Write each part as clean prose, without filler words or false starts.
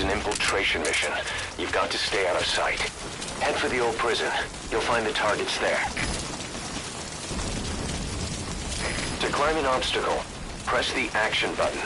an infiltration mission. You've got to stay out of sight. Head for the old prison. You'll find the targets there. To climb an obstacle, press the action button.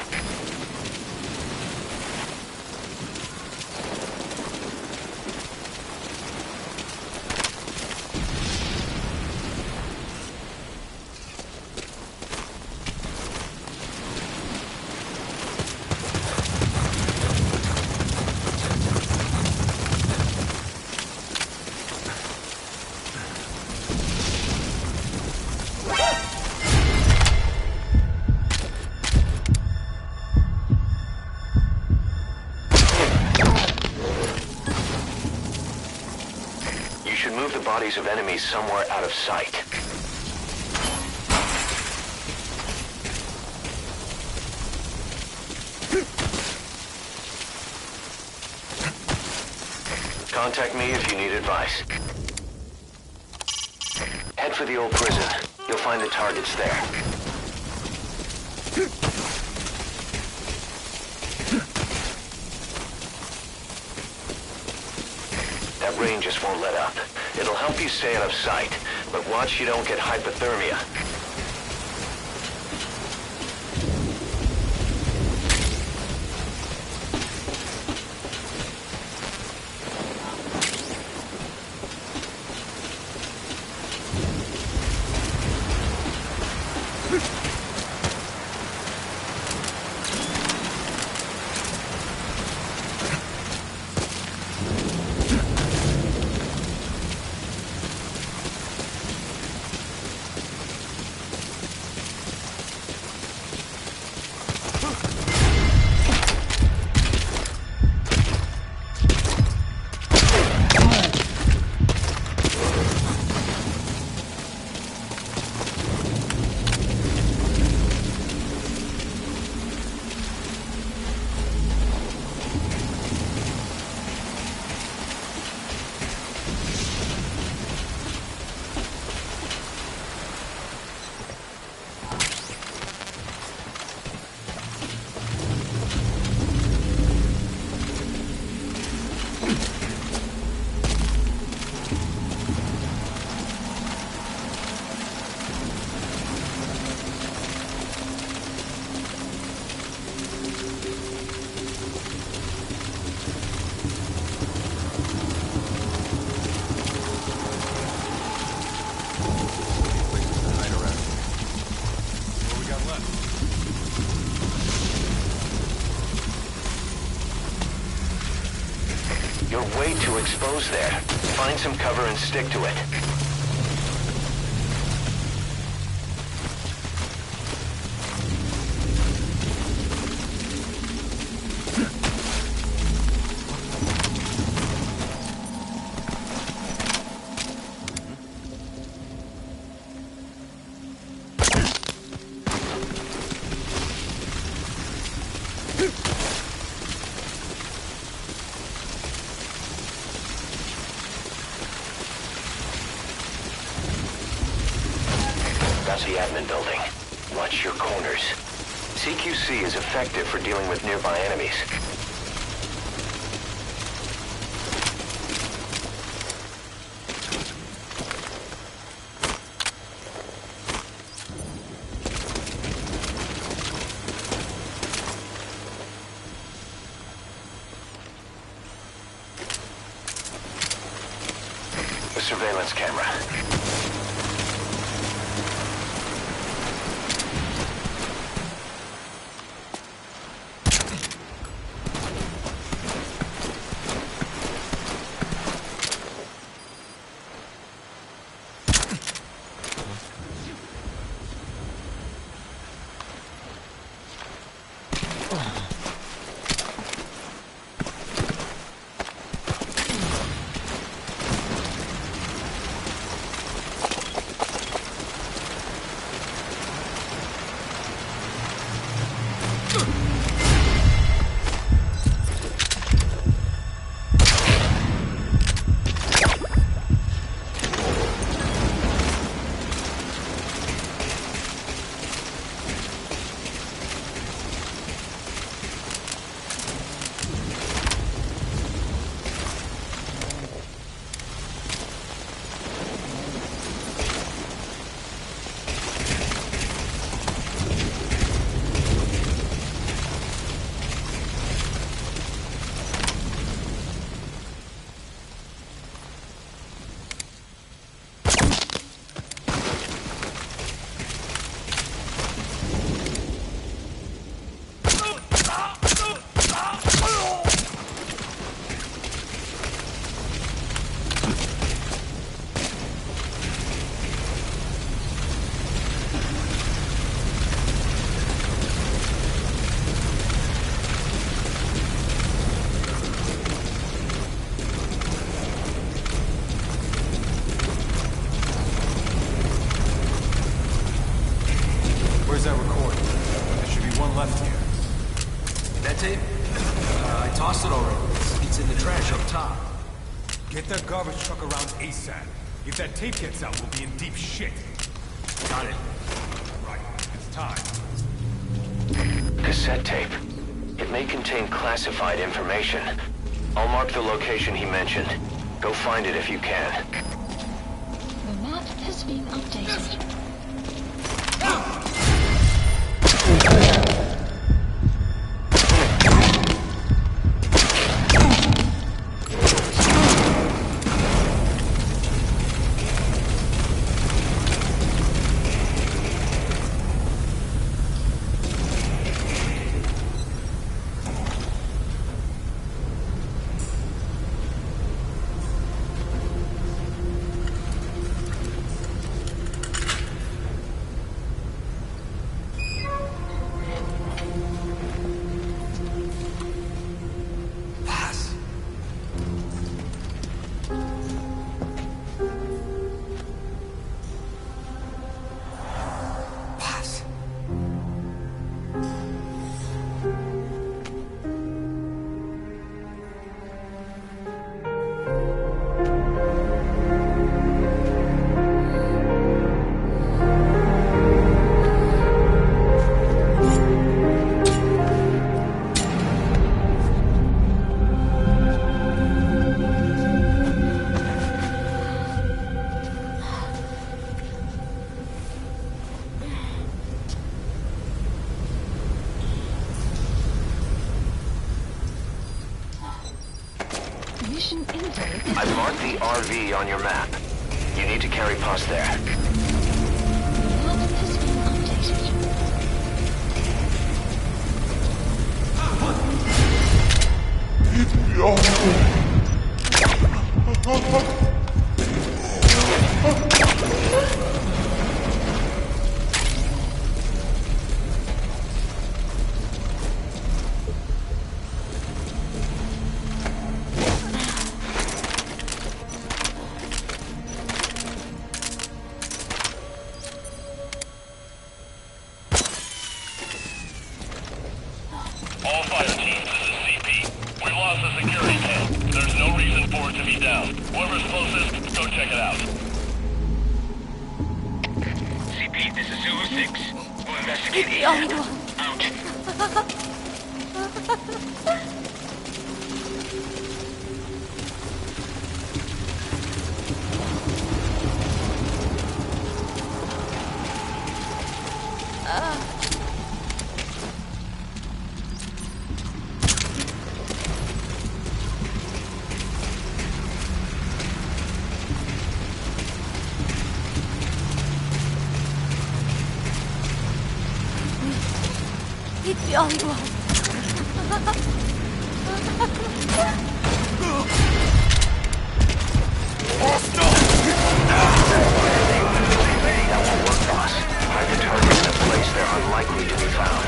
Move the bodies of enemies somewhere out of sight. Contact me if you need advice. Head for the old prison. You'll find the targets there. That rain just won't let up. It'll help you stay out of sight, but watch you don't get hypothermia. You're way too exposed there. Find some cover and stick to it. That's the admin building. Watch your corners. CQC is effective for dealing with nearby enemies. The surveillance camera. Where's that recording? There should be one left here. That tape? I tossed it already. It's in the trash up top. Get that garbage truck around ASAP. If that tape gets out, we'll be in deep shit. Got it. Right, it's time. Cassette tape. It may contain classified information. I'll mark the location he mentioned. Go find it if you can. The map has been updated. I've marked the RV on your map. You need to carry past there. The map has been All fire teams, this is CP. We lost the security tank. There's no reason for it to be down. Whoever's closest, go check it out. CP, this is Zulu 6. We'll investigate ASAP. Out. That will work, boss. Hide the targets in a place they're unlikely to be found.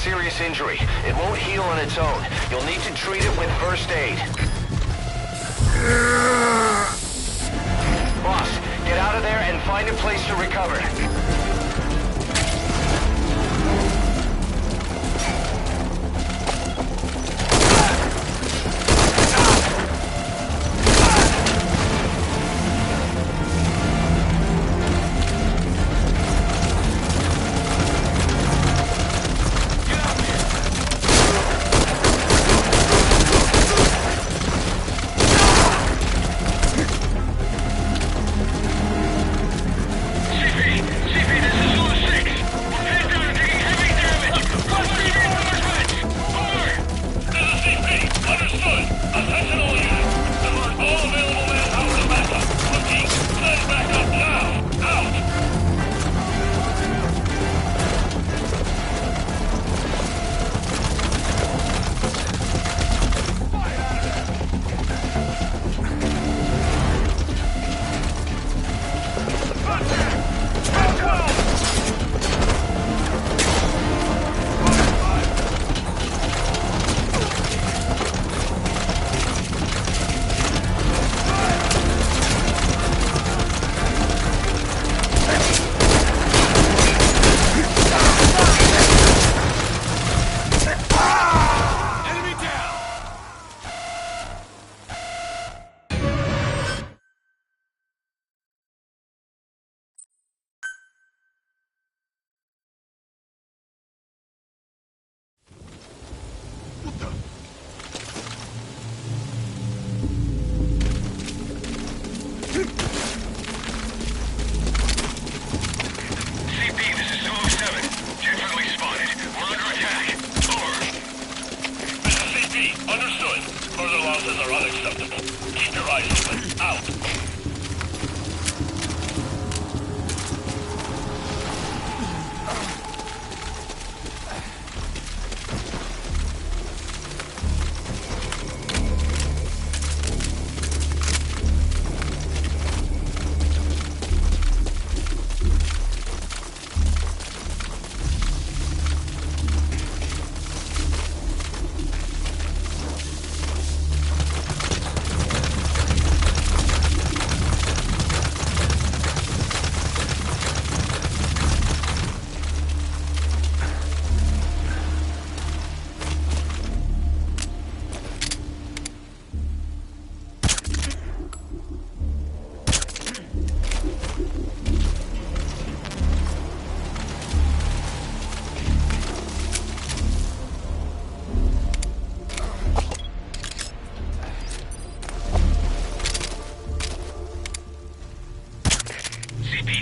serious injury. It won't heal on its own. You'll need to treat it with first aid. Boss, get out of there and find a place to recover.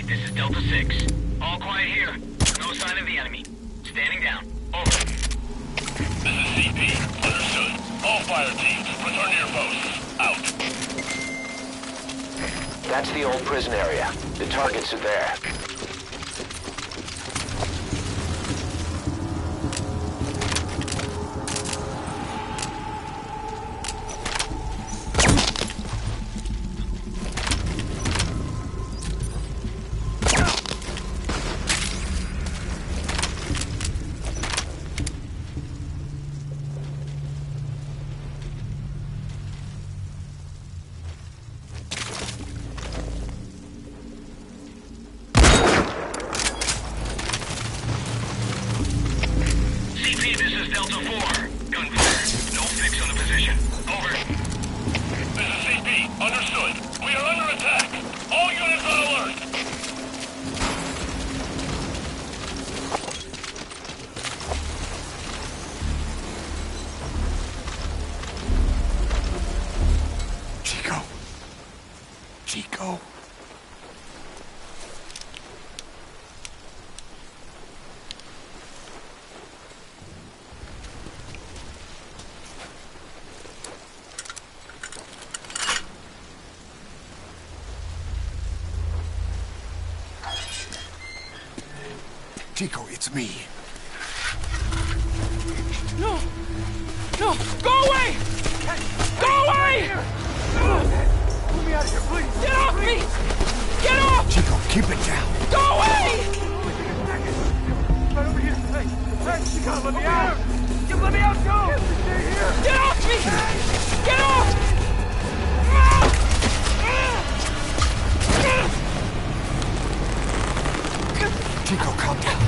This is Delta 6. All quiet here. No sign of the enemy. Standing down. Over. This is CP. Understood. All fire teams, return to your posts. Out. That's the old prison area. The targets are there. Chico. Chico, it's me. No! No! Go away! Go away! Pull me out of here, please! Get off me! Get off! Chico, keep it down. Go away! Right over here. Hey, you gotta let me out! Let me out too! Get off me! Get off! Chico, calm down.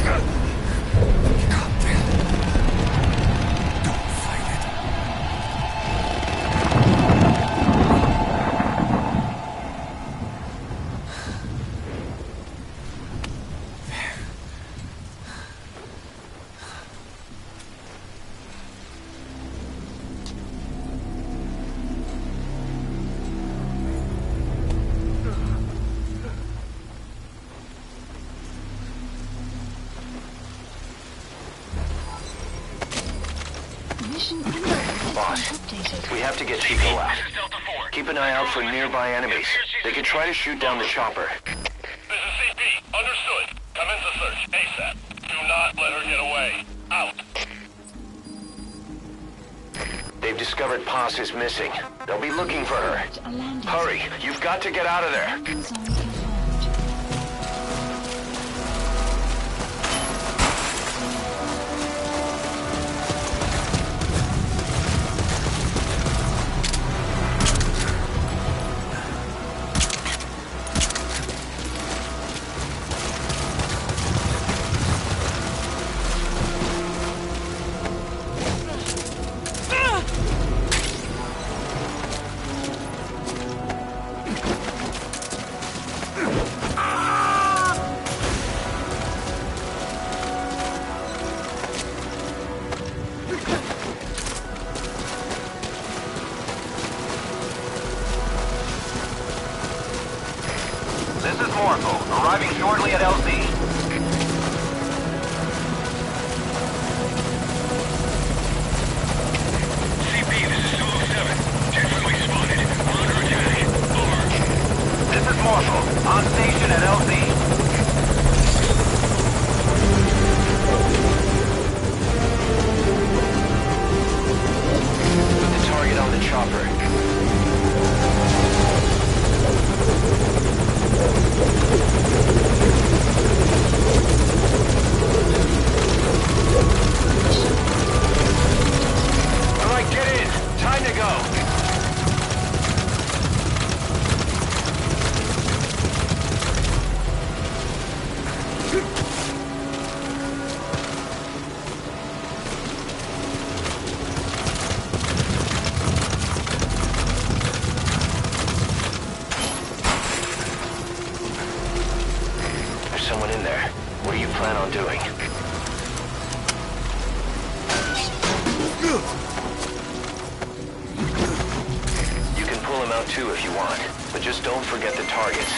Calm down. Don't fight it. Mission info Boss, has been updated. we have to get Chico out. This is Delta 4. Keep an eye out for nearby enemies. They could try to shoot down the chopper. This is CP. Understood. Commence a search ASAP. Do not let her get away. Out. They've discovered Paz is missing. They'll be looking for her. A landing Hurry, you've got to get out of there. landing zone confirmed. This is Morpho, arriving shortly at LZ. CP, this is Zulu 7. Definitely spotted. We're under attack. Over. This is Morpho, on station at LZ. Put the target on the chopper. All right, get in. Time to go. There's someone in there. What do you plan on doing? You can pull him out too if you want, but just don't forget the targets.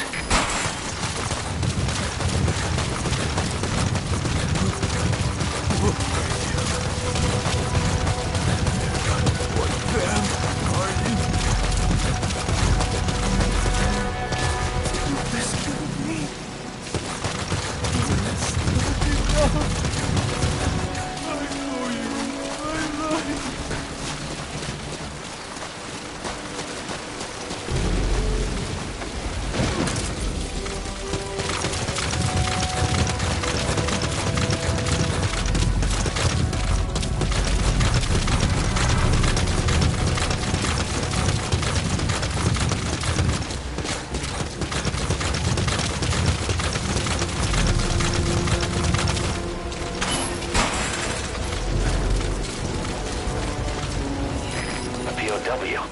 A POW.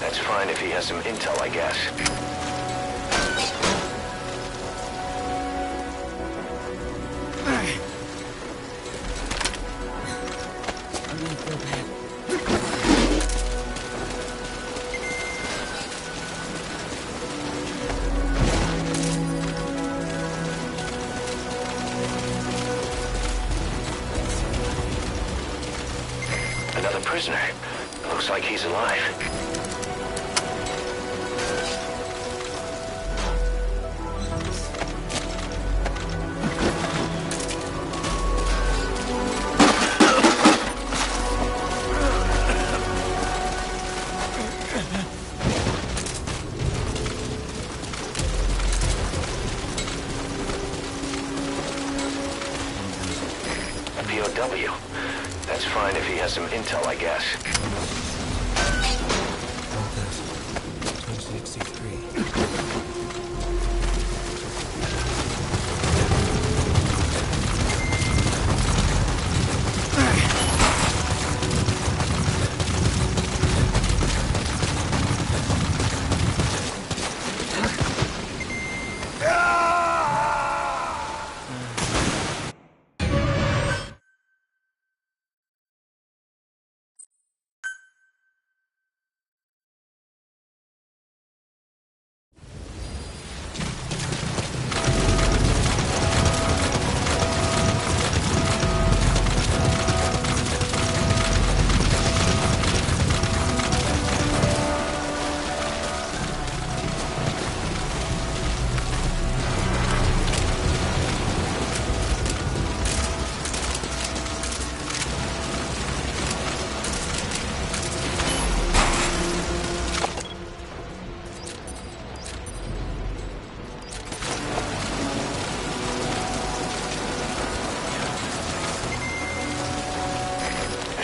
That's fine if he has some intel, I guess. Another prisoner. Looks like he's alive. A POW. That's fine if he has some intel, I guess. 2063.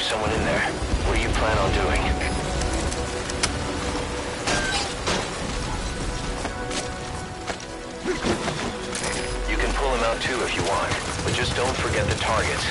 Someone in there. What do you plan on doing? You can pull him out too if you want, but just don't forget the targets.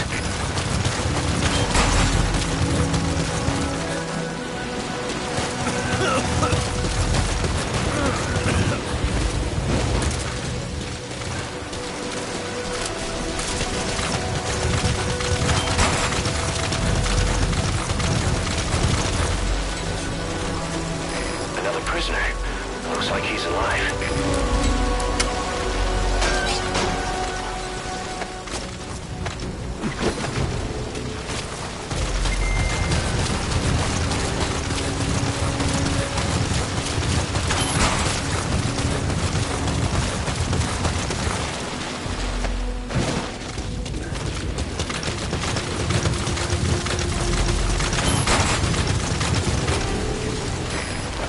Prisoner. Looks like he's alive.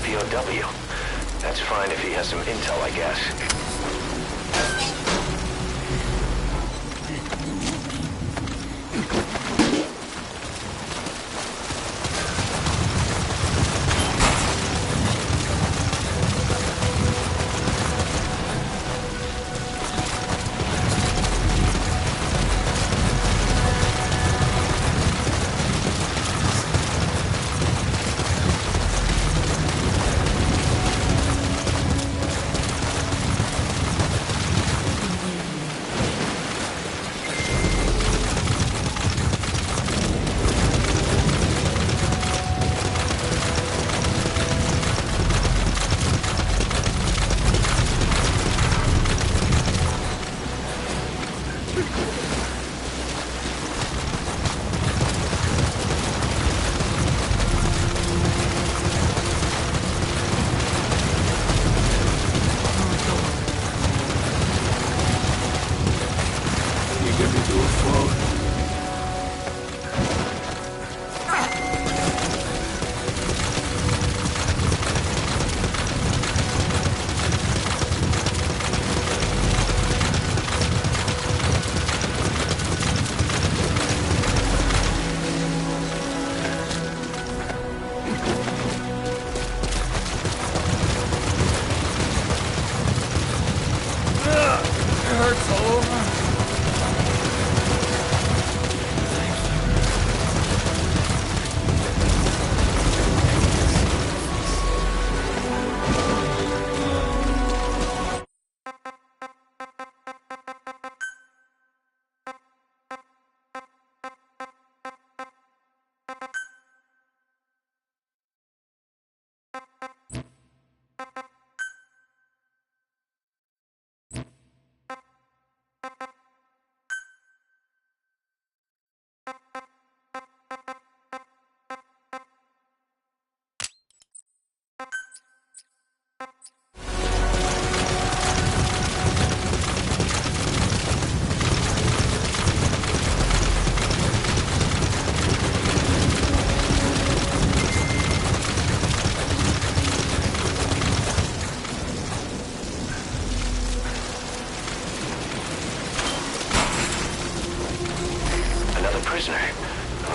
POW. That's fine if he has some intel, I guess.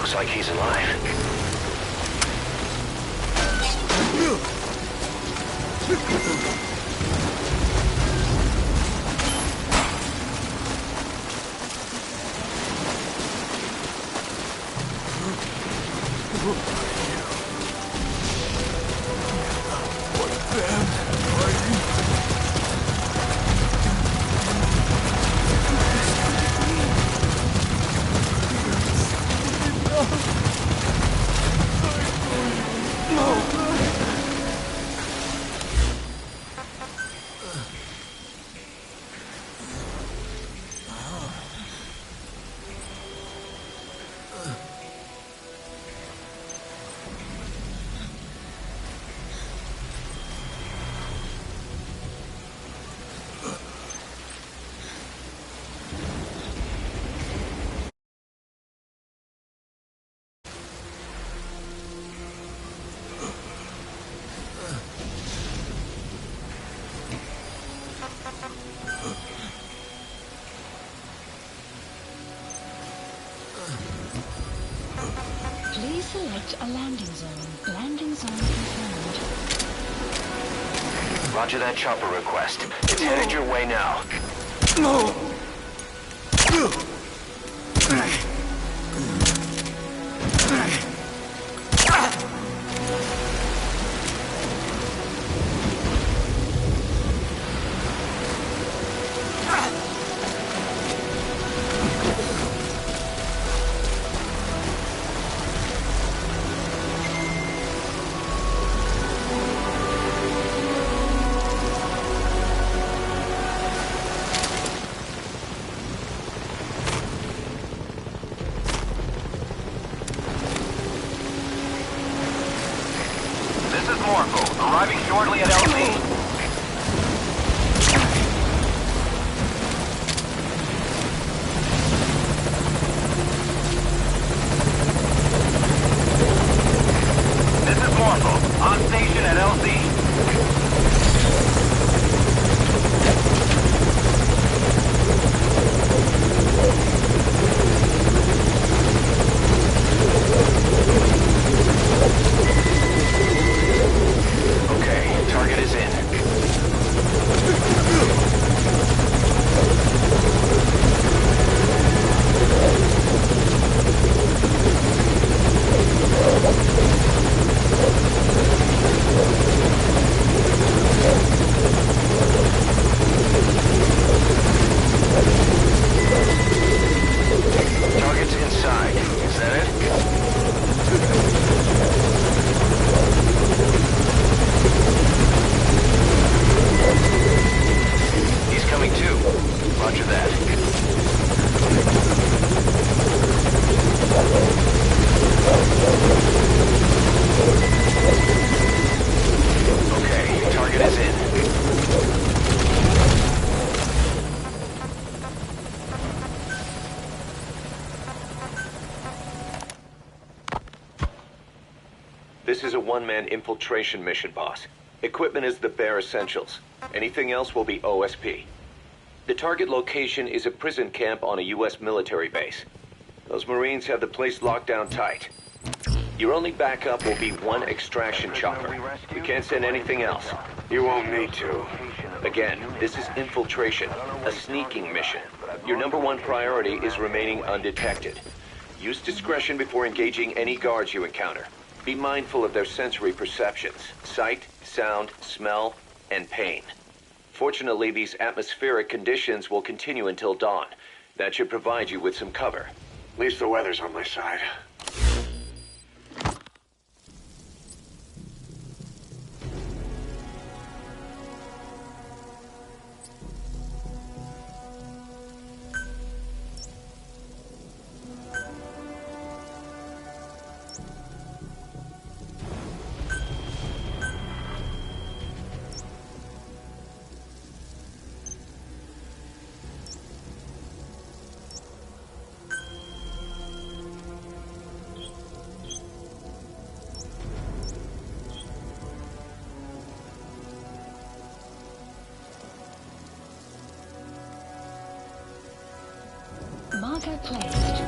Looks like he's alive. Please select a landing zone. Landing zone confirmed. Roger that chopper request. It's headed your way now. Arriving shortly at LZ. This is Morpho, on station at LZ. Target is in. Target's inside. Is that it? He's coming too. Roger that. Okay, target is in. This is a one-man infiltration mission, boss. Equipment is the bare essentials. Anything else will be OSP. The target location is a prison camp on a U.S. military base. Those Marines have the place locked down tight. Your only backup will be one extraction chopper. We can't send anything else. You won't need to. Again, this is infiltration, a sneaking mission. Your number one priority is remaining undetected. Use discretion before engaging any guards you encounter. Be mindful of their sensory perceptions: sight, sound, smell, and pain. Fortunately, these atmospheric conditions will continue until dawn. That should provide you with some cover. At least the weather's on my side. Marker placed.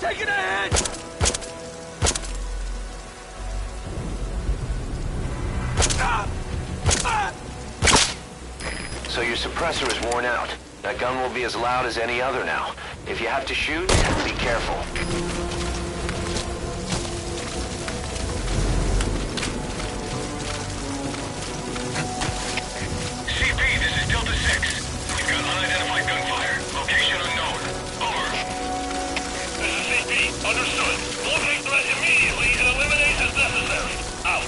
Taking a hit! So your suppressor is worn out. That gun will be as loud as any other now. If you have to shoot, be careful. CP, this is Delta 6. We've got unidentified gunfire. Location unknown. Over. This is CP. Understood. Locate threat immediately and eliminate as necessary. Out.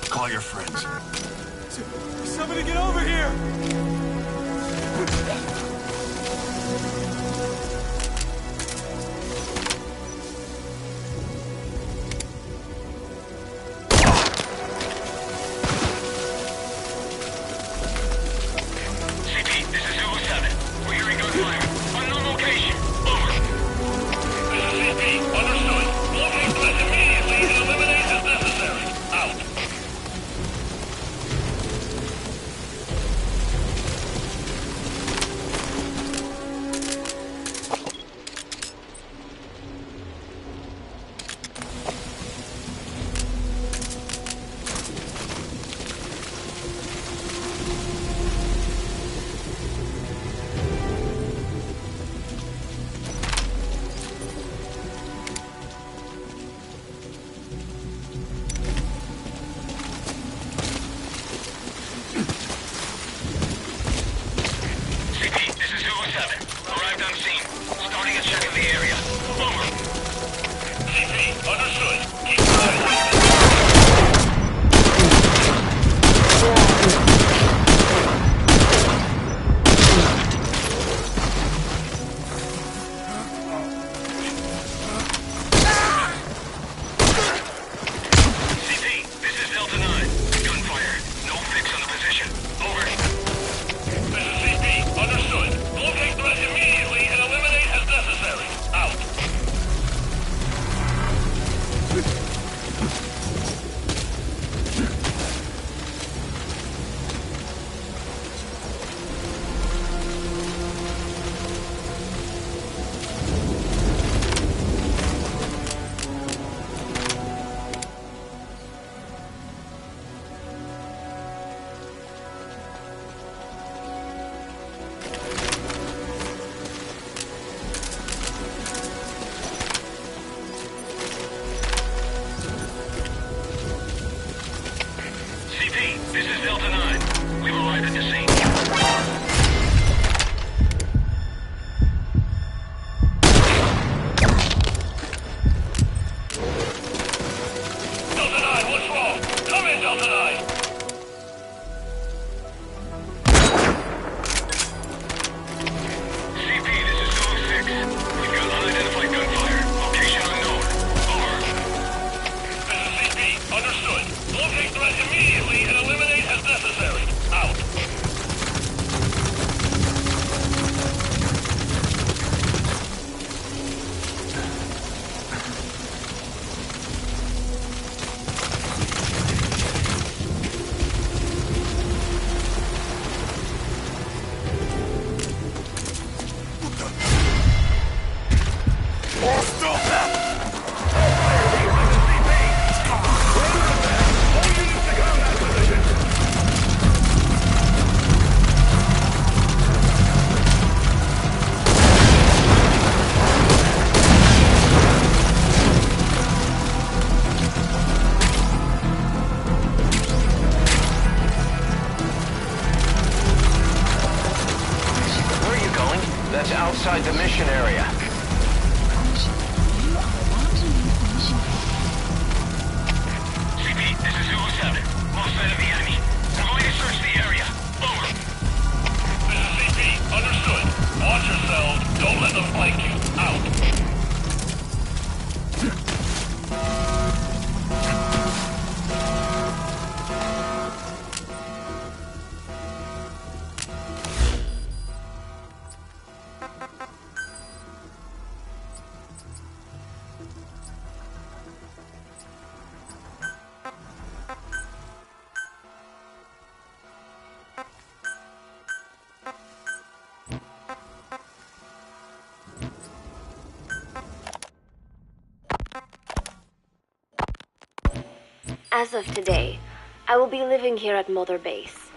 Call your friends. Somebody get over here! CP, this is Zulu 7. We're hearing gunfire. Unknown location. Over. This is CP. Understood. Locate threat immediately and eliminate as necessary. Out. CP, this is Zulu 7. Arrived on scene. Starting a check of the area. Over. CP. Understood. Keep moving. CP, this is Delta 9. Gunfire. No fix on the position. Over. This is CP. Understood. Locate threat immediately and eliminate as necessary. Out. outside the mission area. You are allowed to leave the mission. CP, this is Zulu 7. Lost sight of the enemy. We're going to search the area. Over. This is CP. Understood. Watch yourselves. Don't let them flank you. Out. As of today, I will be living here at Mother Base.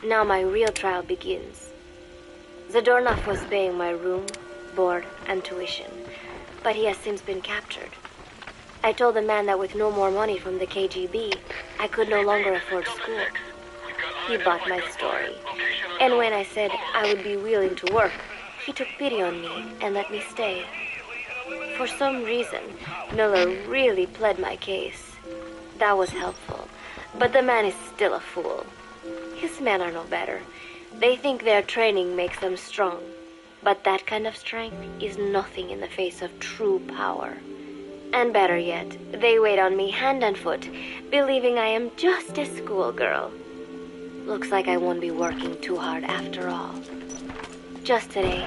Now my real trial begins. Zadornov was paying my room, board, and tuition, but he has since been captured. I told the man that with no more money from the KGB, I could no longer afford school. He bought my story, and when I said I would be willing to work, he took pity on me and let me stay. For some reason, Miller really pled my case. That was helpful, but the man is still a fool. His men are no better. They think their training makes them strong, but that kind of strength is nothing in the face of true power. And better yet, they wait on me hand and foot, believing I am just a schoolgirl. Looks like I won't be working too hard after all. Just today,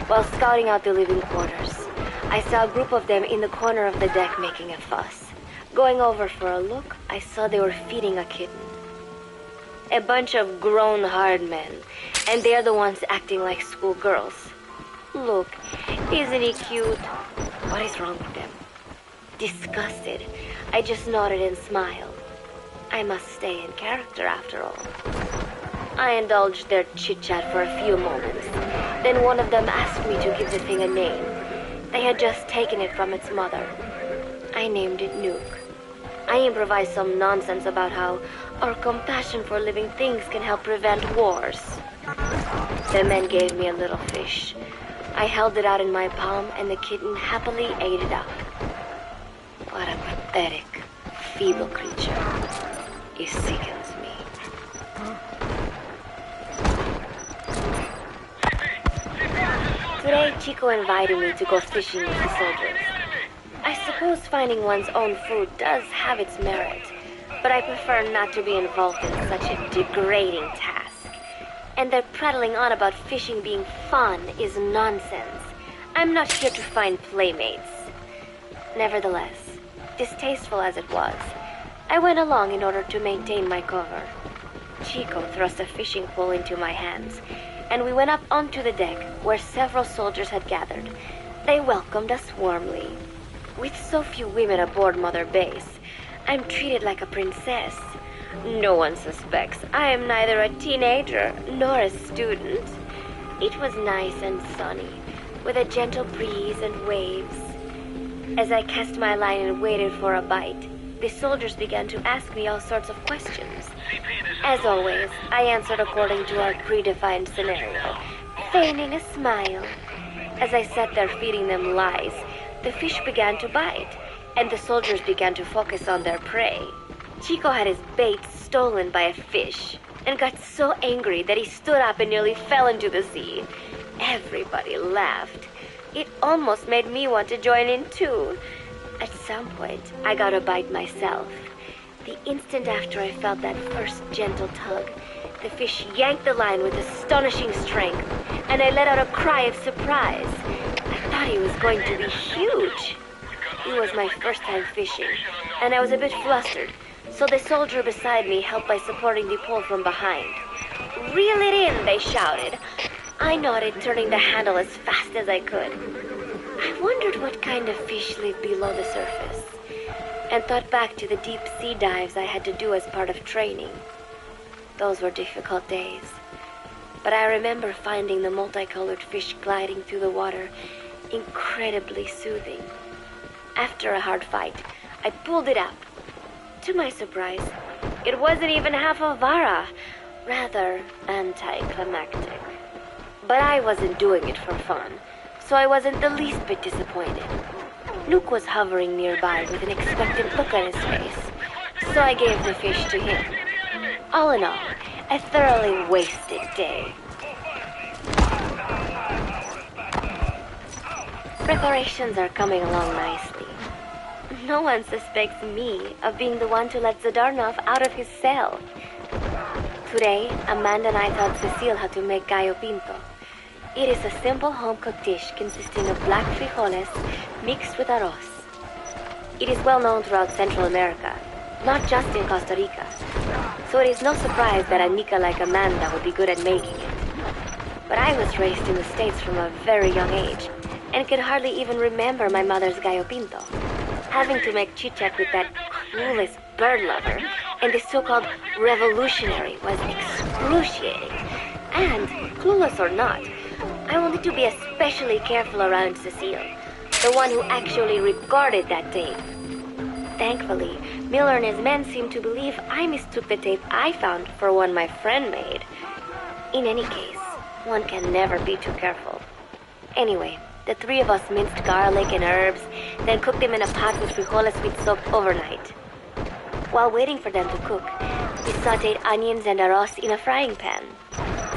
while scouting out the living quarters, I saw a group of them in the corner of the deck making a fuss. Going over for a look, I saw they were feeding a kitten. A bunch of grown hard men, and they're the ones acting like schoolgirls. Look, isn't he cute? What is wrong with them? Disgusted, I just nodded and smiled. I must stay in character after all. I indulged their chit-chat for a few moments. Then one of them asked me to give the thing a name. They had just taken it from its mother. I named it Nuke. I improvised some nonsense about how our compassion for living things can help prevent wars. The men gave me a little fish. I held it out in my palm and the kitten happily ate it up. What a pathetic, feeble creature. It sickens me. Today, Chico invited me to go fishing with the soldiers. I suppose finding one's own food does have its merit, but I prefer not to be involved in such a degrading task. And their prattling on about fishing being fun is nonsense. I'm not here to find playmates. Nevertheless, distasteful as it was, I went along in order to maintain my cover. Chico thrust a fishing pole into my hands, and we went up onto the deck where several soldiers had gathered. They welcomed us warmly. With so few women aboard Mother Base, I'm treated like a princess. No one suspects I am neither a teenager nor a student. It was nice and sunny, with a gentle breeze and waves. As I cast my line and waited for a bite, the soldiers began to ask me all sorts of questions. As always, I answered according to our predefined scenario, feigning a smile. As I sat there feeding them lies, the fish began to bite, and the soldiers began to focus on their prey. Chico had his bait stolen by a fish, and got so angry that he stood up and nearly fell into the sea. Everybody laughed. It almost made me want to join in too. At some point, I got a bite myself. The instant after I felt that first gentle tug, the fish yanked the line with astonishing strength, and I let out a cry of surprise. I thought he was going to be huge. It was my first time fishing, and I was a bit flustered, so the soldier beside me helped by supporting the pole from behind. "Reel it in," they shouted. I nodded, turning the handle as fast as I could. I wondered what kind of fish lived below the surface, and thought back to the deep sea dives I had to do as part of training. Those were difficult days, but I remember finding the multicolored fish gliding through the water incredibly soothing. After a hard fight, I pulled it up. To my surprise, it wasn't even half a vara, rather anticlimactic. But I wasn't doing it for fun. so I wasn't the least bit disappointed. Nuke was hovering nearby with an expectant look on his face, so I gave the fish to him. All in all, a thoroughly wasted day. Preparations are coming along nicely. No one suspects me of being the one to let Zadarnov out of his cell. Today, Amanda and I taught Cecile how to make gallo pinto. It is a simple home-cooked dish consisting of black frijoles mixed with arroz. It is well known throughout Central America, not just in Costa Rica. So it is no surprise that a Nica like Amanda would be good at making it. But I was raised in the States from a very young age, and could hardly even remember my mother's gallo pinto. Having to make chit-chat with that clueless bird lover and the so-called revolutionary was excruciating. And, clueless or not, I wanted to be especially careful around Cecile, the one who actually recorded that tape. Thankfully, Miller and his men seemed to believe I mistook the tape I found for one my friend made. In any case, one can never be too careful. Anyway, the three of us minced garlic and herbs, then cooked them in a pot with frijoles we'd soaked overnight. While waiting for them to cook, we sautéed onions and arroz in a frying pan.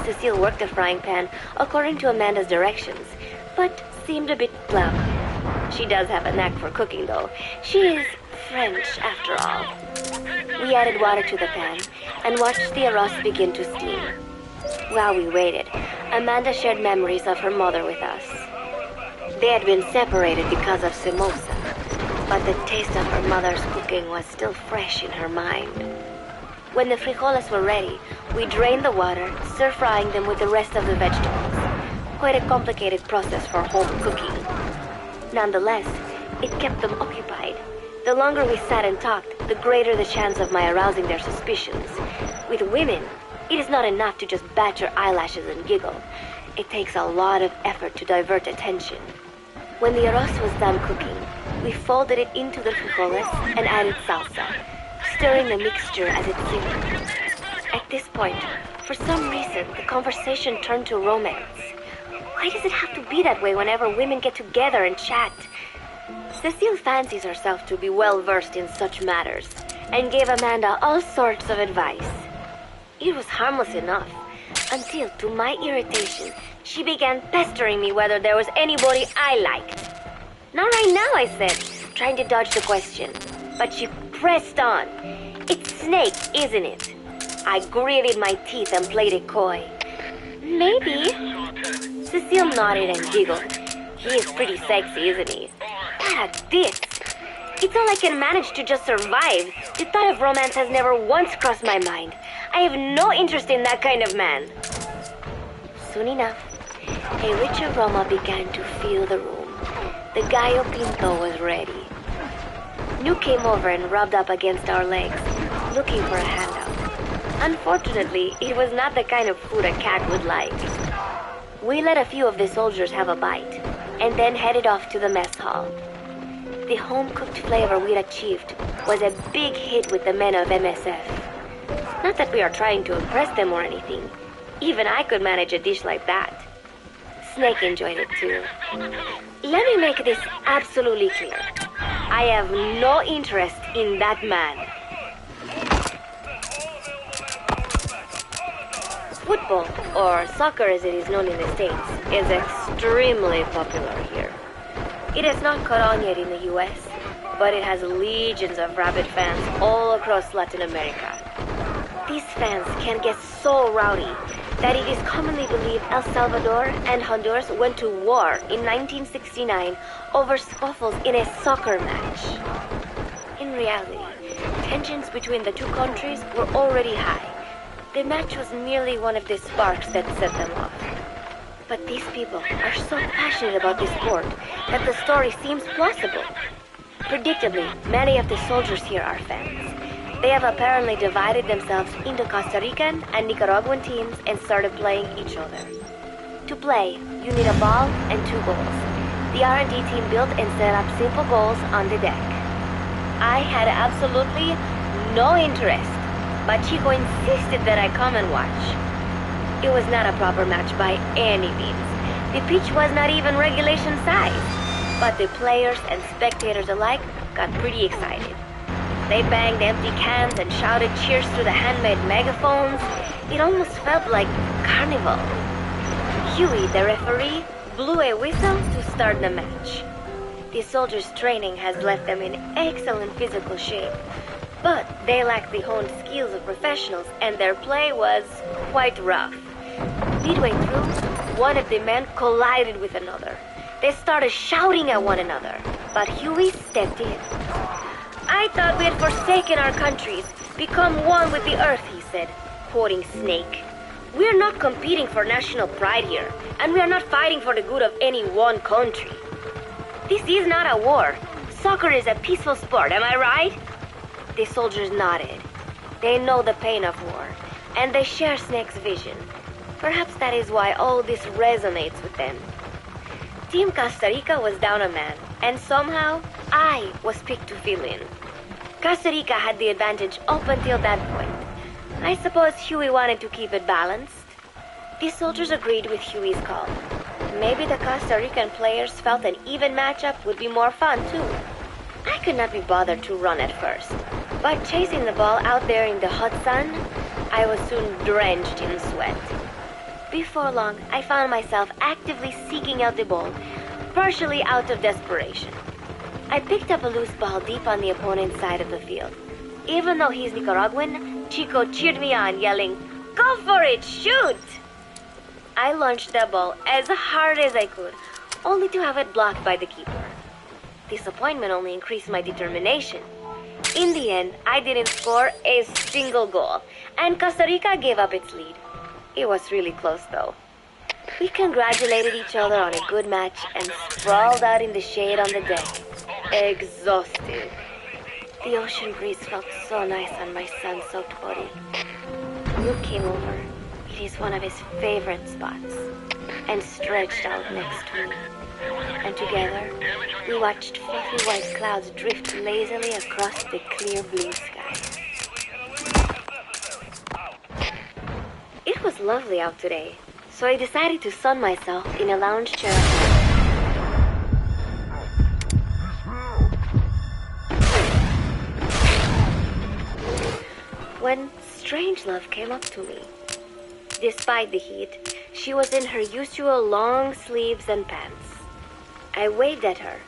Cecile worked the frying pan according to Amanda's directions, but seemed a bit plump. She does have a knack for cooking, though. She is French, after all. We added water to the pan and watched the arroz begin to steam. While we waited, Amanda shared memories of her mother with us. They had been separated because of Simosa, but the taste of her mother's cooking was still fresh in her mind. When the frijoles were ready, we drained the water, stir-frying them with the rest of the vegetables. Quite a complicated process for home cooking. Nonetheless, it kept them occupied. The longer we sat and talked, the greater the chance of my arousing their suspicions. With women, it is not enough to just bat your eyelashes and giggle. It takes a lot of effort to divert attention. When the arroz was done cooking, we folded it into the frijoles and added salsa, stirring the mixture as it simmered. At this point, for some reason, the conversation turned to romance. Why does it have to be that way whenever women get together and chat? Cecile fancies herself to be well-versed in such matters, and gave Amanda all sorts of advice. It was harmless enough, until, to my irritation, she began pestering me whether there was anybody I liked. Not right now, I said, trying to dodge the question. But she pressed on. It's Snake, isn't it? I gritted my teeth and played it coy. Maybe. Cecile nodded and giggled. He is pretty sexy, isn't he? But this. It's all I can manage to just survive. The thought of romance has never once crossed my mind. I have no interest in that kind of man. Soon enough, a rich aroma began to fill the room. The gallo pinto was ready. Nuke came over and rubbed up against our legs, looking for a handout. Unfortunately, it was not the kind of food a cat would like. We let a few of the soldiers have a bite, and then headed off to the mess hall. The home-cooked flavor we'd achieved was a big hit with the men of MSF. Not that we are trying to impress them or anything. Even I could manage a dish like that. Snake enjoyed it too. Let me make this absolutely clear. I have no interest in that man. Football, or soccer as it is known in the States, is extremely popular here. It has not caught on yet in the US, but it has legions of rabid fans all across Latin America. These fans can get so rowdy that it is commonly believed El Salvador and Honduras went to war in 1969 over scuffles in a soccer match. In reality, tensions between the two countries were already high. The match was merely one of the sparks that set them off. But these people are so passionate about this sport that the story seems plausible. Predictably, many of the soldiers here are fans. They have apparently divided themselves into Costa Rican and Nicaraguan teams and started playing each other. To play, you need a ball and 2 goals. The R&D team built and set up simple goals on the deck. I had absolutely no interest, but Chico insisted that I come and watch. It was not a proper match by any means. The pitch was not even regulation size, but the players and spectators alike got pretty excited. They banged empty cans and shouted cheers through the handmade megaphones. It almost felt like carnival. Huey, the referee, blew a whistle to start the match. The soldiers' training has left them in excellent physical shape, but they lack the honed skills of professionals, and their play was quite rough. Midway through, one of the men collided with another. They started shouting at one another, but Huey stepped in. "I thought we had forsaken our countries, become one with the earth," he said, quoting Snake. "We're not competing for national pride here, and we are not fighting for the good of any one country. This is not a war. Soccer is a peaceful sport, am I right?" The soldiers nodded. They know the pain of war, and they share Snake's vision. Perhaps that is why all this resonates with them. Team Costa Rica was down a man, and somehow I was picked to fill in. Costa Rica had the advantage up until that point. I suppose Huey wanted to keep it balanced. The soldiers agreed with Huey's call. Maybe the Costa Rican players felt an even matchup would be more fun too. I could not be bothered to run at first, but chasing the ball out there in the hot sun, I was soon drenched in sweat. Before long, I found myself actively seeking out the ball, partially out of desperation. I picked up a loose ball deep on the opponent's side of the field. Even though he's Nicaraguan, Chico cheered me on, yelling, "Go for it, shoot!" I launched the ball as hard as I could, only to have it blocked by the keeper. Disappointment only increased my determination. In the end, I didn't score a single goal, and Costa Rica gave up its lead. It was really close, though. We congratulated each other on a good match and sprawled out in the shade on the deck, exhausted. The ocean breeze felt so nice on my sun-soaked body. Luke came over. It is one of his favorite spots, and stretched out next to me. And together, we watched fluffy white clouds drift lazily across the clear blue sky. It was lovely out today, so I decided to sun myself in a lounge chair. When Strangelove came up to me. Despite the heat, she was in her usual long sleeves and pants. I waved at her.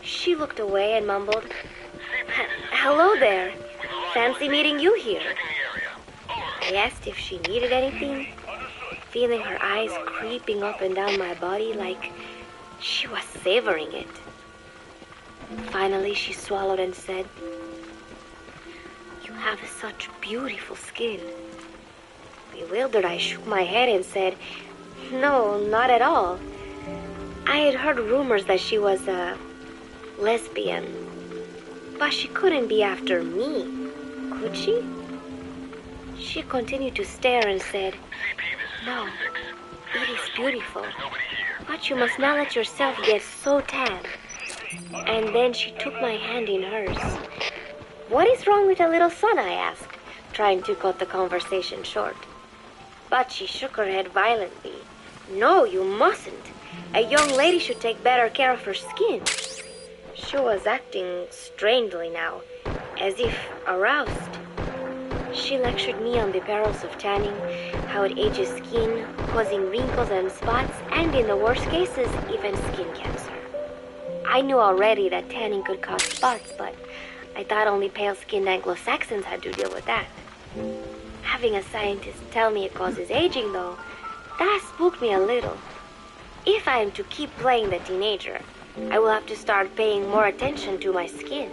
She looked away and mumbled, "Hello there. Fancy meeting you here." I asked if she needed anything, feeling her eyes creeping up and down my body like she was savoring it. Finally, she swallowed and said, "You have such beautiful skin." Bewildered, I shook my head and said, "No, not at all." I had heard rumors that she was a lesbian, but she couldn't be after me, could she? She continued to stare and said, "No, it is beautiful, but you must not let yourself get so tan." And then she took my hand in hers. "What is wrong with a little sun?" I asked, trying to cut the conversation short. But she shook her head violently. "No, you mustn't. A young lady should take better care of her skin." She was acting strangely now, as if aroused. She lectured me on the perils of tanning, how it ages skin, causing wrinkles and spots, and in the worst cases, even skin cancer. I knew already that tanning could cause spots, but I thought only pale-skinned Anglo-Saxons had to deal with that. Having a scientist tell me it causes aging, though, that spooked me a little. If I am to keep playing the teenager, I will have to start paying more attention to my skin.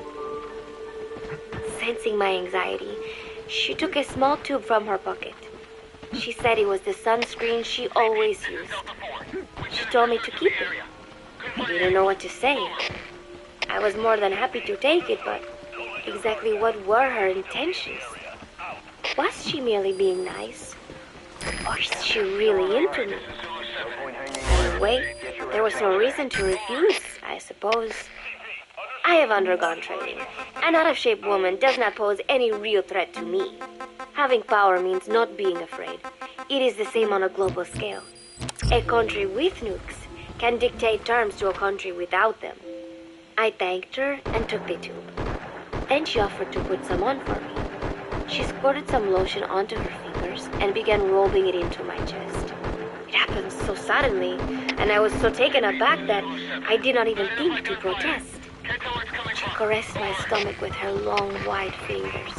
Sensing my anxiety, she took a small tube from her pocket. She said it was the sunscreen she always used. She told me to keep it. I didn't know what to say. I was more than happy to take it, but exactly what were her intentions? Was she merely being nice? Or is she really into me? Anyway, there was no reason to refuse, I suppose. I have undergone training. An out-of-shape woman does not pose any real threat to me. Having power means not being afraid. It is the same on a global scale. A country with nukes can dictate terms to a country without them. I thanked her and took the tube. Then she offered to put some on for me. She squirted some lotion onto her fingers and began rolling it into my chest. It happened so suddenly, and I was so taken aback that I did not even think to protest. She caressed my stomach with her long, white fingers,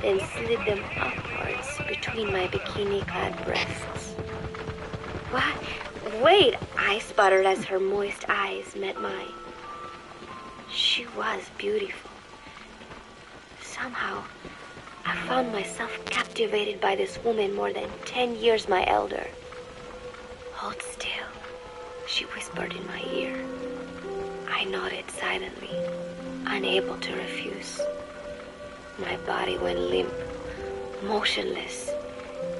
then slid them upwards between my bikini-clad breasts. What? Wait, I sputtered as her moist eyes met mine. She was beautiful. Somehow, I found myself captivated by this woman more than 10 years my elder. Hold still, she whispered in my ear. I nodded silently, unable to refuse. My body went limp, motionless,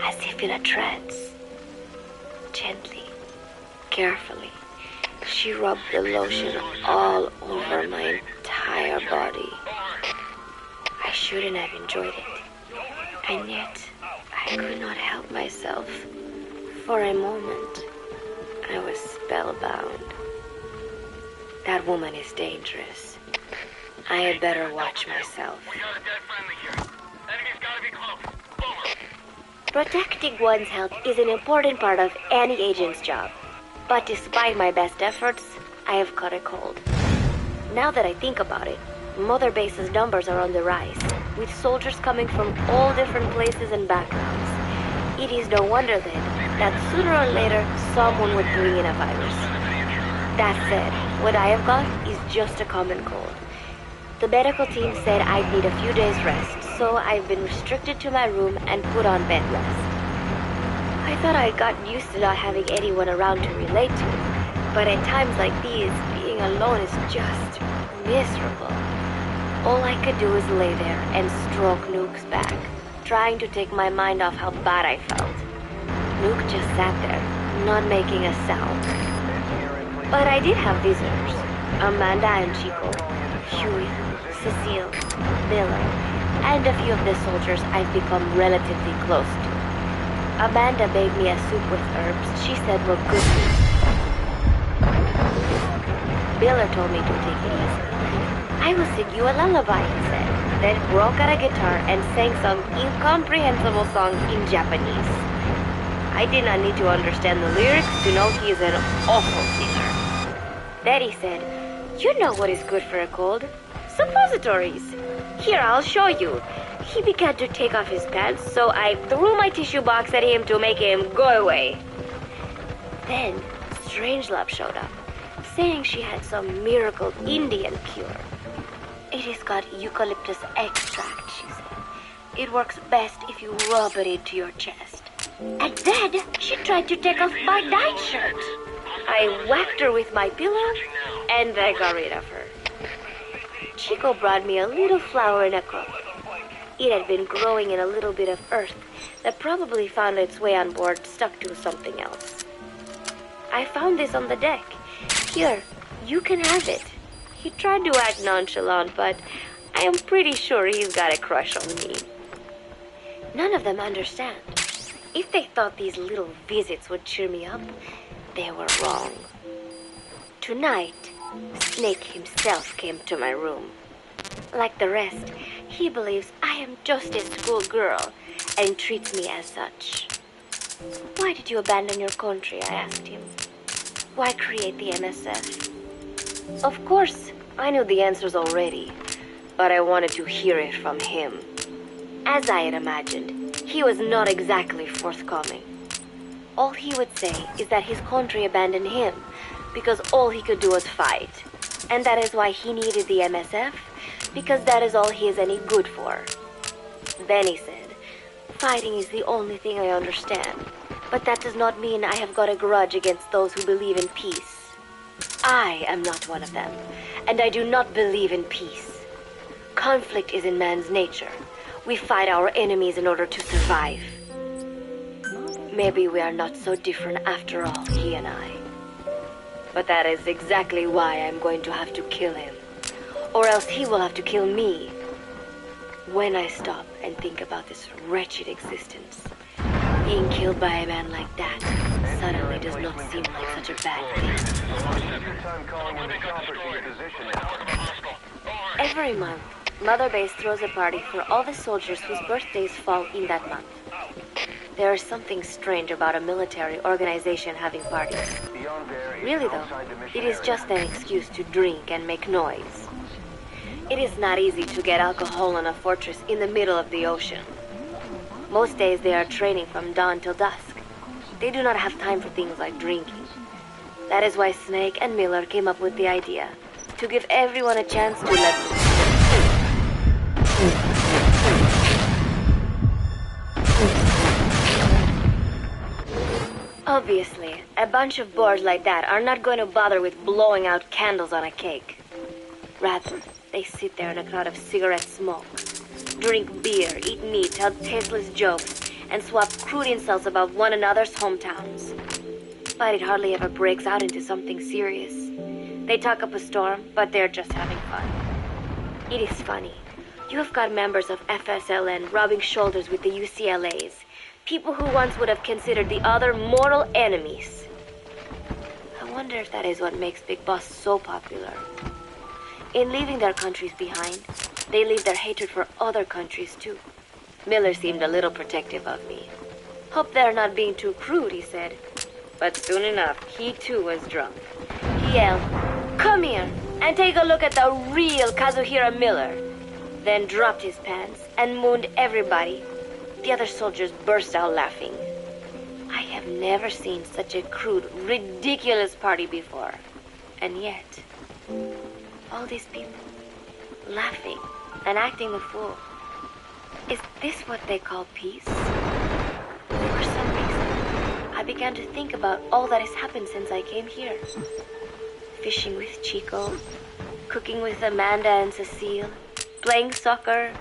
as if in a trance. Gently, carefully, she rubbed the lotion all over my entire body. I shouldn't have enjoyed it, and yet I could not help myself. For a moment, I was spellbound. That woman is dangerous. I had better watch myself. We got a dead friendly here. Enemy's gotta be close. Over. Protecting one's health is an important part of any agent's job. But despite my best efforts, I have caught a cold. Now that I think about it, Mother Base's numbers are on the rise, with soldiers coming from all different places and backgrounds. It is no wonder then that sooner or later someone would bring in a virus. That said, what I have got is just a common cold. The medical team said I'd need a few days rest, so I've been restricted to my room and put on bed rest. I thought I'd gotten used to not having anyone around to relate to, but at times like these, being alone is just miserable. All I could do is lay there and stroke Nuke's back, trying to take my mind off how bad I felt. Nuke just sat there, not making a sound. But I did have visitors. Amanda and Chico, Huey, Cecile, Miller, and a few of the soldiers I've become relatively close to. Amanda made me a soup with herbs she said were good for me. Miller told me to take it easy. I will sing you a lullaby, he said, then broke out a guitar and sang some incomprehensible song in Japanese. I did not need to understand the lyrics to know he is an awful singer. Then he said, "You know what is good for a cold? Suppositories. Here, I'll show you." He began to take off his pants, so I threw my tissue box at him to make him go away. Then, Strangelove showed up, saying she had some miracle Indian cure. It has got eucalyptus extract, she said. It works best if you rub it into your chest. And then she tried to take off my nightshirt. I whacked her with my pillow, and I got rid of her. Chico brought me a little flower in a cup. It had been growing in a little bit of earth that probably found its way on board, stuck to something else. I found this on the deck. Here, you can have it. He tried to act nonchalant, but I am pretty sure he's got a crush on me. None of them understand. If they thought these little visits would cheer me up, they were wrong. Tonight, Snake himself came to my room. Like the rest, he believes I am just a schoolgirl and treats me as such. Why did you abandon your country? I asked him. Why create the MSF? Of course, I knew the answers already, but I wanted to hear it from him. As I had imagined, he was not exactly forthcoming. All he would say is that his country abandoned him because all he could do was fight, and that is why he needed the MSF, because that is all he is any good for. Then he said, "Fighting is the only thing I understand, but that does not mean I have got a grudge against those who believe in peace. I am not one of them, and I do not believe in peace. Conflict is in man's nature. We fight our enemies in order to survive. Maybe we are not so different after all, he and I. But that is exactly why I'm going to have to kill him, or else he will have to kill me. When I stop and think about this wretched existence, Being killed by a man like that suddenly does not seem like such a bad thing. Every month, Mother Base throws a party for all the soldiers whose birthdays fall in that month. There is something strange about a military organization having parties. Really though, it is just an excuse to drink and make noise. It is not easy to get alcohol on a fortress in the middle of the ocean. Most days they are training from dawn till dusk. They do not have time for things like drinking. That is why Snake and Miller came up with the idea to give everyone a chance to let loose. Obviously, a bunch of boors like that are not going to bother with blowing out candles on a cake. Rather, they sit there in a cloud of cigarette smoke, drink beer, eat meat, tell tasteless jokes, and swap crude insults about one another's hometowns. But it hardly ever breaks out into something serious. They talk up a storm, but they're just having fun. It is funny. You have got members of FSLN rubbing shoulders with the UCLAs, people who once would have considered the other mortal enemies. I wonder if that is what makes Big Boss so popular. In leaving their countries behind, they leave their hatred for other countries too. Miller seemed a little protective of me. Hope they're not being too crude, he said. But soon enough, he too was drunk. He yelled, "Come here and take a look at the real Kazuhira Miller." Then dropped his pants and mooned everybody. The other soldiers burst out laughing. I have never seen such a crude, ridiculous party before. And yet, all these people, laughing and acting the fool. Is this what they call peace? For some reason, I began to think about all that has happened since I came here. Fishing with Chico, cooking with Amanda and Cecile, playing soccer,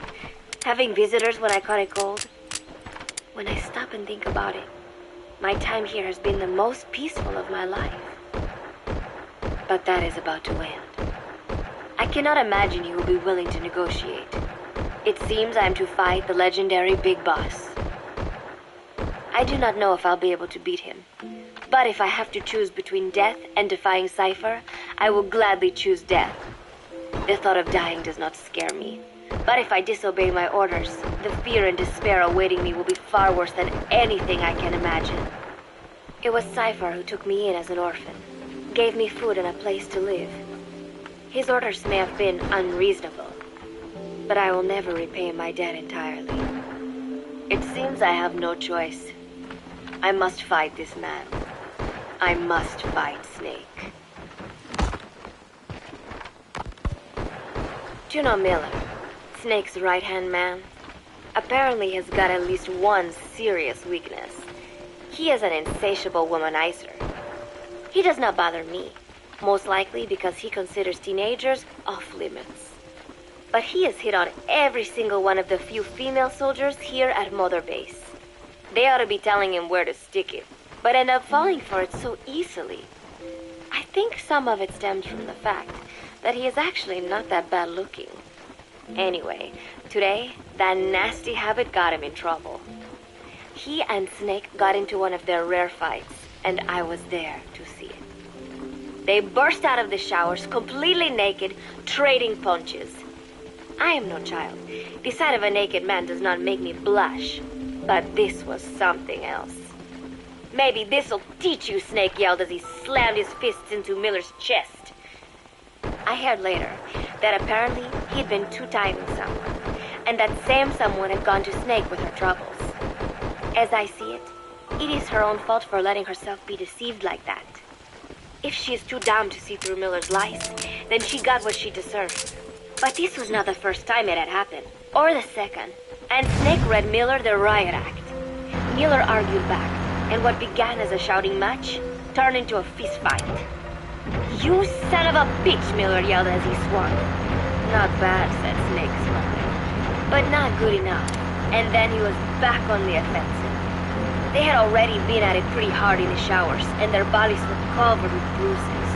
having visitors when I caught a cold. When I stop and think about it, my time here has been the most peaceful of my life. But that is about to end. I cannot imagine he will be willing to negotiate. It seems I am to fight the legendary Big Boss. I do not know if I'll be able to beat him. But if I have to choose between death and defying Cypher, I will gladly choose death. The thought of dying does not scare me. But if I disobey my orders, the fear and despair awaiting me will be far worse than anything I can imagine. It was Cypher who took me in as an orphan, gave me food and a place to live. His orders may have been unreasonable, but I will never repay my debt entirely. It seems I have no choice. I must fight this man. I must fight Snake. Do you know Miller, Snake's right-hand man? Apparently has got at least one serious weakness. He is an insatiable womanizer. He does not bother me, most likely because he considers teenagers off limits. But he has hit on every single one of the few female soldiers here at Mother Base. They ought to be telling him where to stick it, but end up falling for it so easily. I think some of it stems from the fact that he is actually not that bad looking. Anyway, today, that nasty habit got him in trouble. He and Snake got into one of their rare fights, and I was there to see it. They burst out of the showers, completely naked, trading punches. I am no child. The sight of a naked man does not make me blush. But this was something else. "Maybe this'll teach you," Snake yelled as he slammed his fists into Miller's chest. I heard later that apparently he'd been two-timing someone, and that same someone had gone to Snake with her troubles. As I see it, it is her own fault for letting herself be deceived like that. If she is too dumb to see through Miller's lies, then she got what she deserved. But this was not the first time it had happened, or the second, and Snake read Miller the riot act. Miller argued back, and what began as a shouting match turned into a fist fight. "You son of a bitch," Miller yelled as he swung. "Not bad," said Snake, smiling, "but not good enough." And then he was back on the offensive. They had already been at it pretty hard in the showers, and their bodies were covered with bruises.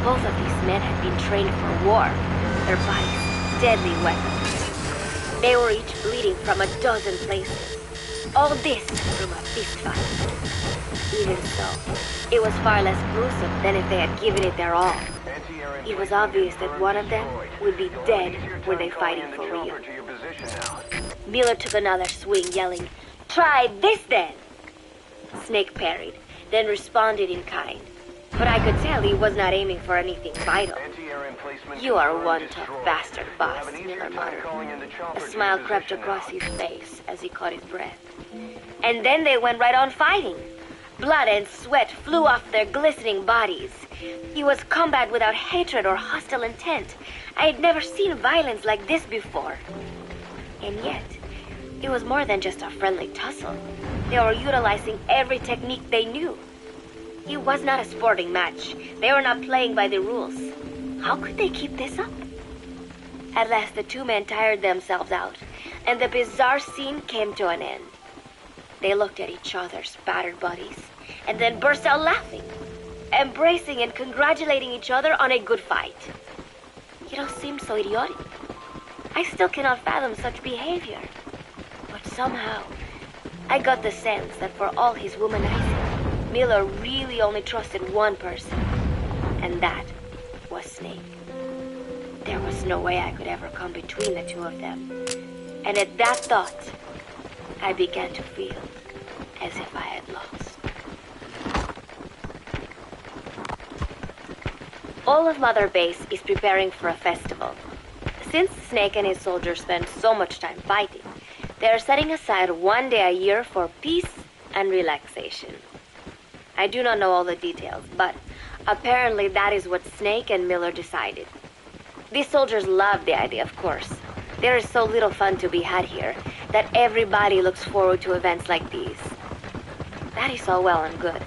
Both of these men had been trained for war, their bodies deadly weapons. They were each bleeding from a dozen places. All this from a fist fight. Even so, it was far less gruesome than if they had given it their all. It was obvious that one of them would be dead were they fighting for real. Miller took another swing, yelling, "Try this then!" Snake parried, then responded in kind. But I could tell he was not aiming for anything vital. "You are one tough bastard, boss," Miller muttered. A smile crept across his face as he caught his breath. And then they went right on fighting. Blood and sweat flew off their glistening bodies. It was combat without hatred or hostile intent. I had never seen violence like this before. And yet, it was more than just a friendly tussle. They were utilizing every technique they knew. It was not a sporting match. They were not playing by the rules. How could they keep this up? At last, the two men tired themselves out, and the bizarre scene came to an end. They looked at each other's battered bodies, and then burst out laughing, embracing and congratulating each other on a good fight. It all seemed so idiotic. I still cannot fathom such behavior. But somehow, I got the sense that for all his womanizing, Miller really only trusted one person, and that was Snake. There was no way I could ever come between the two of them. And at that thought, I began to feel as if I had lost. All of Mother Base is preparing for a festival. Since Snake and his soldiers spend so much time fighting, they are setting aside one day a year for peace and relaxation. I do not know all the details, but apparently that is what Snake and Miller decided. These soldiers love the idea, of course. There is so little fun to be had here that everybody looks forward to events like these. That is all well and good.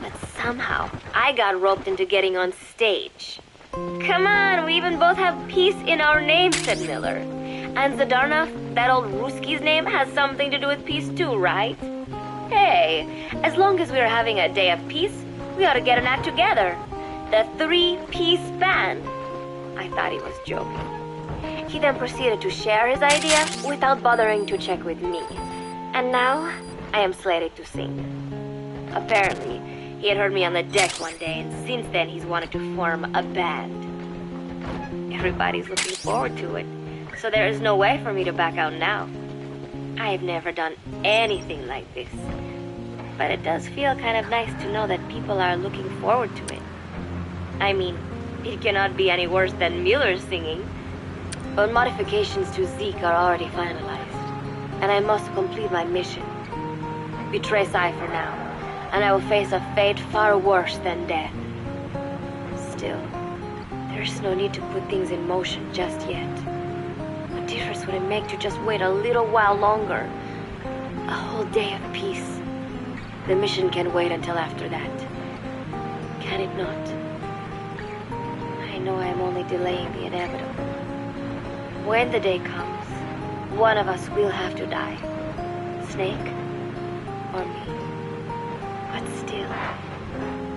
But somehow, I got roped into getting on stage. "Come on, we even both have peace in our names," said Miller. "And Zadarnov, that old Ruski's name, has something to do with peace too, right? Hey, as long as we're having a day of peace, we ought to get an act together. The Three-Piece Band." I thought he was joking. He then proceeded to share his idea without bothering to check with me. And now, I am slated to sing. Apparently, he had heard me on the deck one day, and since then he's wanted to form a band. Everybody's looking forward to it, so there is no way for me to back out now. I have never done anything like this, but it does feel kind of nice to know that people are looking forward to it. I mean, it cannot be any worse than Miller's singing. But modifications to Zeke are already finalized, and I must complete my mission. Betray Cypher now, and I will face a fate far worse than death. Still, there's no need to put things in motion just yet. What difference would it make to just wait a little while longer? A whole day of peace. The mission can wait until after that. Can it not? I know I am only delaying the inevitable. When the day comes, one of us will have to die. Snake or me. But still,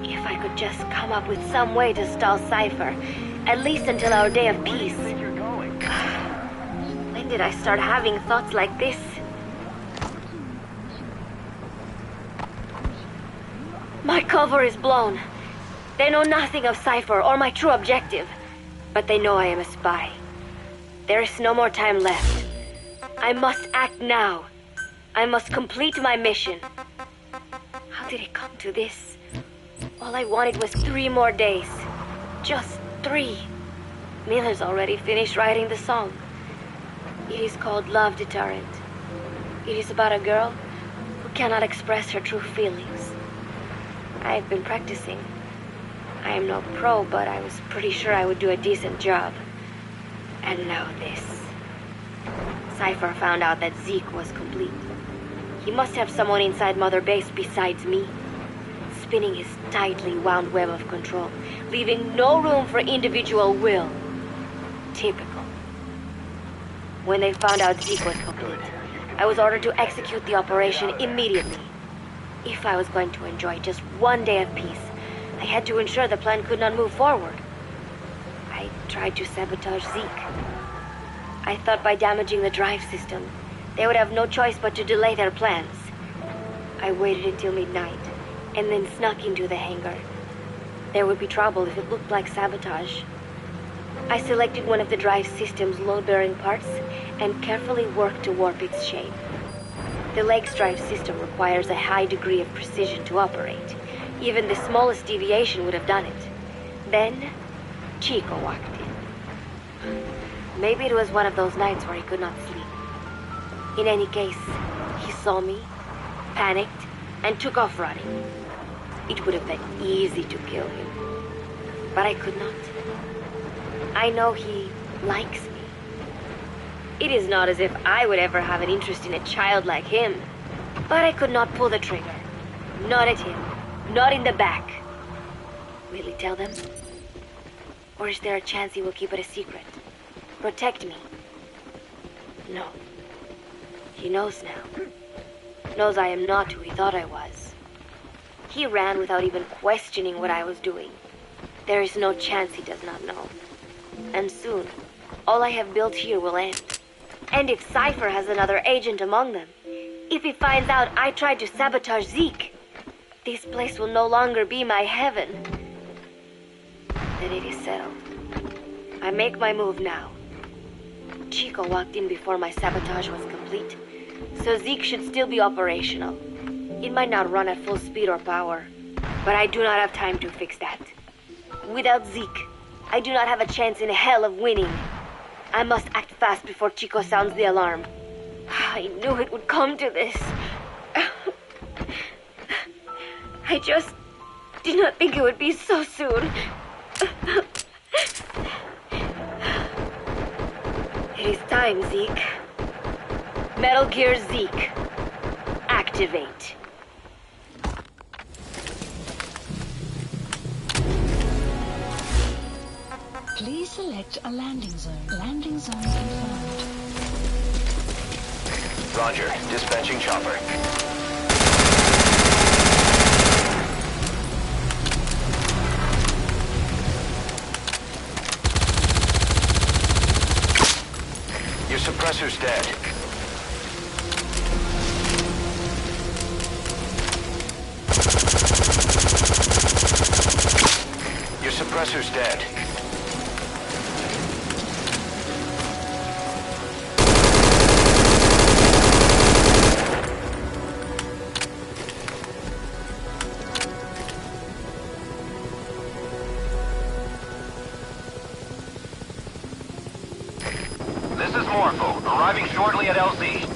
if I could just come up with some way to stall Cypher, at least until our day of peace. When did I start having thoughts like this? My cover is blown. They know nothing of Cypher or my true objective, but they know I am a spy. There is no more time left. I must act now. I must complete my mission. How did it come to this? All I wanted was 3 more days. Just 3. Miller's already finished writing the song. It is called Love Deterrent. It is about a girl who cannot express her true feelings. I have been practicing. I am no pro, but I was pretty sure I would do a decent job. And now this. Cypher found out that Zeke was complete. He must have someone inside Mother Base besides me, spinning his tightly wound web of control, leaving no room for individual will. Typical. When they found out Zeke was complete, I was ordered to execute the operation immediately. If I was going to enjoy just one day of peace, I had to ensure the plan could not move forward. I tried to sabotage Zeke. I thought by damaging the drive system, They would have no choice but to delay their plans. I waited until midnight, and then snuck into the hangar. There would be trouble if it looked like sabotage. I selected one of the drive system's load-bearing parts and carefully worked to warp its shape. The legs drive system requires a high degree of precision to operate. Even the smallest deviation would have done it. Then, Chico walked in. Maybe it was one of those nights where he could not sleep. In any case, he saw me, panicked, and took off running. It would have been easy to kill him, but I could not. I know he likes me. It is not as if I would ever have an interest in a child like him, but I could not pull the trigger. Not at him. Not in the back. Will he tell them? Or is there a chance he will keep it a secret? Protect me? No. He knows now. Knows I am not who he thought I was. He ran without even questioning what I was doing. There is no chance he does not know. And soon, all I have built here will end. And if Cypher has another agent among them, if he finds out I tried to sabotage Zeke, this place will no longer be my heaven. Then it is settled. I make my move now. Chico walked in before my sabotage was complete, so Zeke should still be operational. It might not run at full speed or power, but I do not have time to fix that. Without Zeke, I do not have a chance in hell of winning. I must act fast before Chico sounds the alarm. I knew it would come to this. I just did not think it would be so soon. It is time, Zeke. Metal Gear Zeke. Activate. Please select a landing zone. Landing zone confirmed. Roger. Dispatching chopper. Your suppressor's dead. Your suppressor's dead. This is Morpho, arriving shortly at LZ.